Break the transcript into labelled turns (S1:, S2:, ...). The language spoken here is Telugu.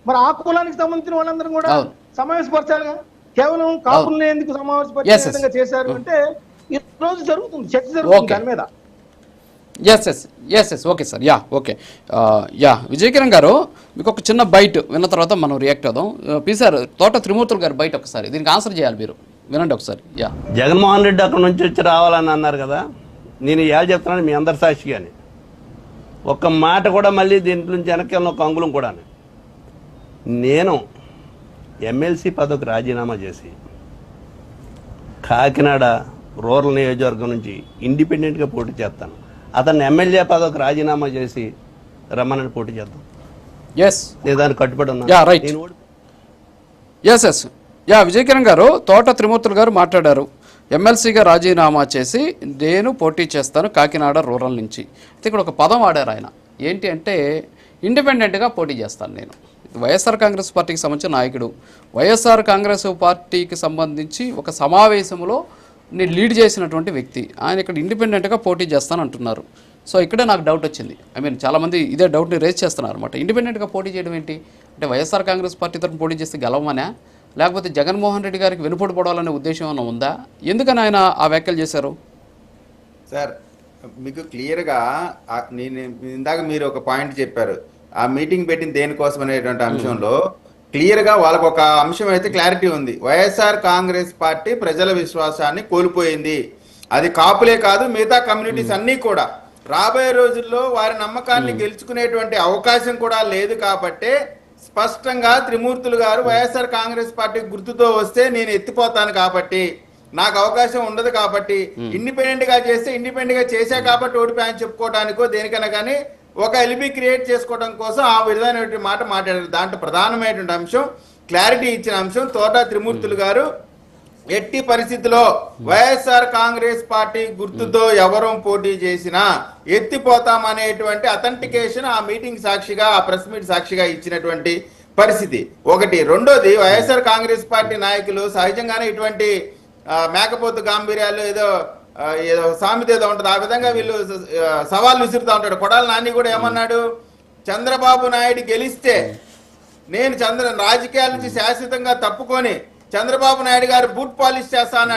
S1: మరి ఆ కులానికి సంబంధించిన వాళ్ళందరం కూడా
S2: అవును.
S1: సమావేశపరచాలిగా. కేవలం కాపుల్ని ఎందుకు సమావేశపరిచే
S2: ఎస్ ఎస్
S1: విధంగా చేశారు అంటే ఈ రోజు జరుగుతుంది, చర్చ జరుగుతుంది
S2: ఓకే.
S1: దాని మీద.
S2: Yes okay sir. Yeah okay. Yeah Vijay Kiran garu, మీకు ఒక చిన్న బైట్ విన్న తర్వాత మనం రియాక్ట్ అవుదాం. సార్, తోట త్రిమూర్తులు గారు బయట ఒకసారి దీనికి ఆన్సర్ చేయాలి, మీరు వినండి ఒకసారి. యా,
S3: జగన్మోహన్ రెడ్డి అక్కడ నుంచి వచ్చి రావాలని అన్నారు కదా, నేను ఇవాళ చెప్తున్నాను మీ అందరి సాక్షిగాని, ఒక్క మాట కూడా మళ్ళీ దీంట్లో నుంచి వెనక్కి ఒక అంగుళం కూడా నేను ఎమ్మెల్సీ పదవికి రాజీనామా చేసి కాకినాడ రూరల్ నియోజకవర్గం నుంచి ఇండిపెండెంట్గా పోటీ చేస్తాను. అతన్ని ఎమ్మెల్యే పదవికి రాజీనామా చేసి రమ్మని పోటీ చేద్దాం.
S2: ఎస్,
S3: నేను దానికి కట్టుబడి ఉన్నా.
S2: Yeah right. Yes yeah Vijay Kiran garu, Thota త్రిమూర్తులు గారు మాట్లాడారు. ఎమ్మెల్సీగా రాజీనామా చేసి నేను పోటీ చేస్తాను కాకినాడ రూరల్ నుంచి. అయితే ఇక్కడ ఒక పదం వాడారు ఆయన, ఏంటి అంటే ఇండిపెండెంట్గా పోటీ చేస్తాను నేను. వైఎస్ఆర్ కాంగ్రెస్ పార్టీకి సంబంధించిన నాయకుడు, వైఎస్ఆర్ కాంగ్రెస్ పార్టీకి సంబంధించి ఒక సమావేశంలో నేను లీడ్ చేసినటువంటి వ్యక్తి, ఆయన ఇక్కడ ఇండిపెండెంట్గా పోటీ చేస్తాను అంటున్నారు. సో ఇక్కడే నాకు డౌట్ వచ్చింది. చాలామంది ఇదే డౌట్ని రేజ్ చేస్తున్నారు అనమాట. ఇండిపెండెంట్గా పోటీ చేయడం ఏంటి అంటే, వైఎస్ఆర్ కాంగ్రెస్ పార్టీ తరఫున పోటీ చేస్తే గెలవమనా, లేకపోతే జగన్మోహన్ రెడ్డి గారికి వెనుపడి పడాలనే ఉద్దేశం ఏమైనా ఉందా? ఎందుకని ఆయన ఆ వ్యాఖ్యలు చేశారు?
S4: సార్, మీకు క్లియర్గా నేను ఇందాక మీరు ఒక పాయింట్ చెప్పారు, ఆ మీటింగ్ పెట్టిన దేనికోసం అనేటువంటి అంశంలో క్లియర్గా వాళ్ళకు ఒక అంశం అయితే క్లారిటీ ఉంది. వైఎస్ఆర్ కాంగ్రెస్ పార్టీ ప్రజల విశ్వాసాన్ని కోల్పోయింది. అది కాపులే కాదు, మిగతా కమ్యూనిటీస్ అన్నీ కూడా రాబోయే రోజుల్లో వారి నమ్మకాన్ని గెలుచుకునేటువంటి అవకాశం కూడా లేదు. కాబట్టి స్పష్టంగా త్రిమూర్తులు గారు వైఎస్ఆర్ కాంగ్రెస్ పార్టీ గుర్తుతో వస్తే నేను ఎత్తిపోతాను, కాబట్టి నాకు అవకాశం ఉండదు, కాబట్టి ఇండిపెండెంట్ గా చేస్తే ఇండిపెండెంట్ గా చేశా కాబట్టి ఓడిపోయాని చెప్పుకోవడానికో దేనికైనా కానీ ఒక ఎలిబి క్రియేట్ చేసుకోవడం కోసం ఆ విధమైనటువంటి మాట మాట్లాడారు. దాంట్లో ప్రధానమైనటువంటి అంశం, క్లారిటీ ఇచ్చిన అంశం, తోట త్రిమూర్తులు గారు ఎట్టి పరిస్థితిలో వైఎస్ఆర్ కాంగ్రెస్ పార్టీ గుర్తుతో ఎవరూ పోటీ చేసినా ఎత్తిపోతామనేటువంటి అథెంటికేషన్ ఆ మీటింగ్ సాక్షిగా, ఆ ప్రెస్ మీట్ సాక్షిగా ఇచ్చినటువంటి పరిస్థితి ఒకటి. రెండోది, వైఎస్ఆర్ కాంగ్రెస్ పార్టీ నాయకులు సహజంగానే ఇటువంటి మేకపోతు గాంభీర్యాలు ఏదో సామెత ఏదో ఉంటుంది, ఆ విధంగా వీళ్ళు సవాల్ విసురుతూ ఉంటాడు. కొడాల నాని కూడా ఏమన్నాడు, చంద్రబాబు నాయుడు గెలిస్తే నేను రాజకీయాల నుంచి శాశ్వతంగా తప్పుకొని చంద్రబాబు నాయుడు గారు బూట్ పాలిష్ చేస్తా